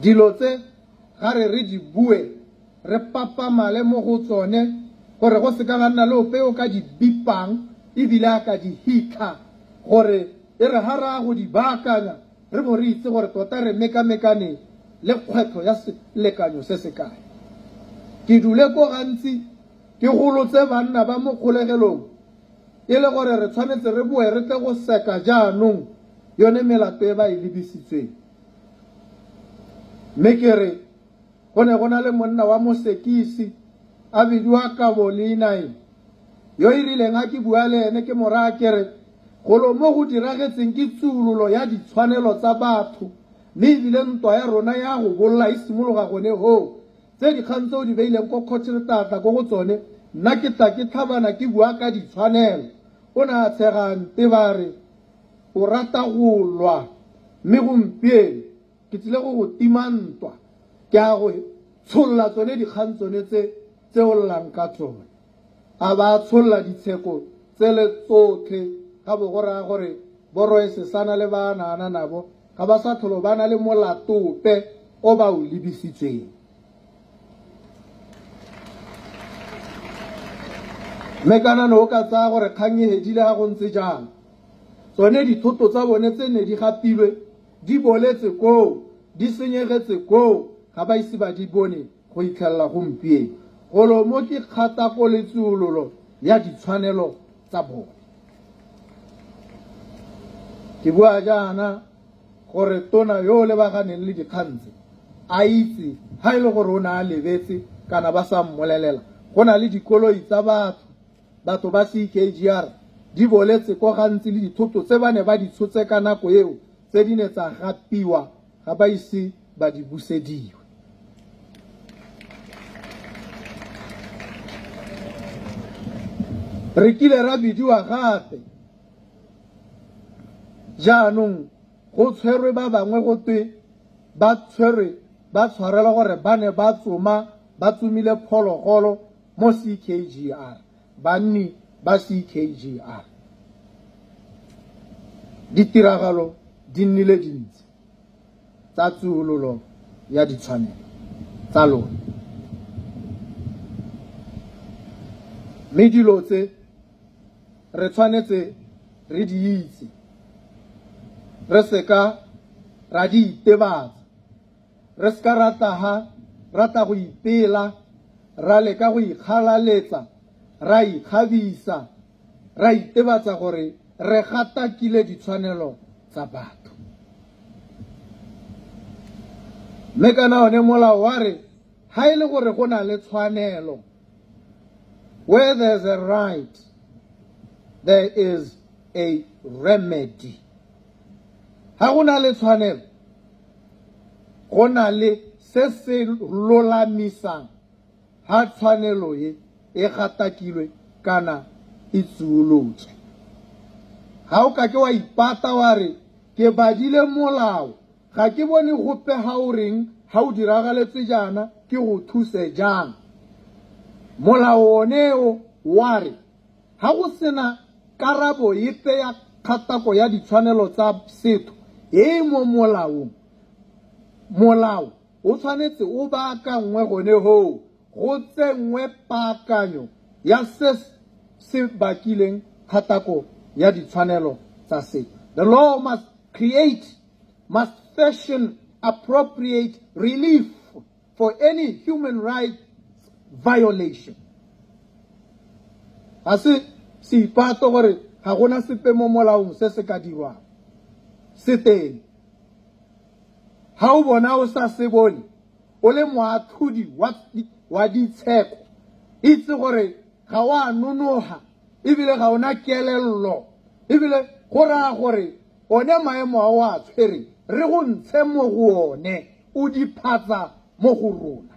dilo tse ga re di bue re papamale mo go tsone gore go se ka nna le ope o ka di bipang ebile a ka di hika gore e re ha ra go di baakanya re bo re itse gore tota re mekamekane le kgwetlho ya selekanyo se se kae. Ke dule ko gantsi ke golotse banna ba mo kgolegelong e le gore re tshwanetse re boe re tle go seka jaanong yone melato e ba e lebisitsweng. Mme ke re go ne go na le monna wa Mosekisi a bidiwa Kabo Leinae yo e rileng a ke bua le ene ke mo raya ke re golo mo go diragetseng ke tsulolo ya ditshwanelo tsa batho mme ebile ntwa ya rona ya go bolla e simologa gone ho tse dikgang tseo di beileng ko kgotletatla ko go tsone nna ke tla ke tlhabana ke bua ka ditshwanelo. O ne a tshegante ba re o rata go lwa mme gompieno ke tlile go go tima ntwa ke a go tsholla tsone dikgang tsone tse o llang ka tsone. A ba tsholla ditsheko tse le tsotlhe ga bo go raya gore boroe sesana le ba naana nabo ga ba sa tlholo ba na le molatope o ba o lebisitsweng. Mme kanano o ka tsaya gore kgang e hedile ga go ntse jang tsone dithoto tsa bone tse ne di gapilwe di boletse koo di senyegetse koo ga ba ise ba di bone go itlhelela gompieno. Golo mo ke kgatako le tsulolo ya ditshwanelo tsa bone. Ke bua jaana gore tona yo o lebaganeng le dikgang tse a itse ha e le gore o ne a lebetse kana ba sa mmolelela go na le dikoloi tsa batho ba CKGR di boletse ko gantsi le dithoto tse ba ne ba di tshotse ka nako eo tse di ne tsa gapiwa ga ba ise ba di busediwe. Re kile ra bidiwa gape jaanong go tshwerwe ba bangwe go twe ba tshwarela gore ba ne ba tsomile phologolo mo CKGR banni ba CKGR. Ditiragalo di nnile dintsi tsa tsulolo ya ditshwanelo tsa lona mme dilo tse re tshwanetse re di itse re seka ra di itebatsa re seka rata go ipela ra leka go ikgalaletsa ra ikgabisa ra itebatsa gore re gatakile ditshwanelo tsa batho. Mme kana one molao wa re ha e le gore go na le tshwanelo, where there's a right there is a remedy. Ha go na le tshwanelo go na le se se lolamisang ha tshwanelo e gatakilwe kana e tsuolotswe. Ha o ka ke wa ipata wa re ke badile molao ga ke bone gope ha o reng ha o diragaletse jana ke go thuse jang. Molao oneo wa re ha go sena karabo epe ya kgatako ya ditshwanelo tsa setho e mo molaong, molao o tshwanetse o baakangwe gone ho go tsengwe paakanyo ya se bakileng kgatako ya ditshwanelo tsa setho. The law must fashion appropriate relief for any human rights violation. Ga se ipato gore ga gona sepe mo molaong se se ka dirwang se teng. Ha o bona o sa se bone o le moatlhodi wa ditsheko itse gore ga wa nonoga ebile ga ona kelello ebile go raya gore one maemo a o a tshwere re go ntshe mo go one o diphatsa mo go rona.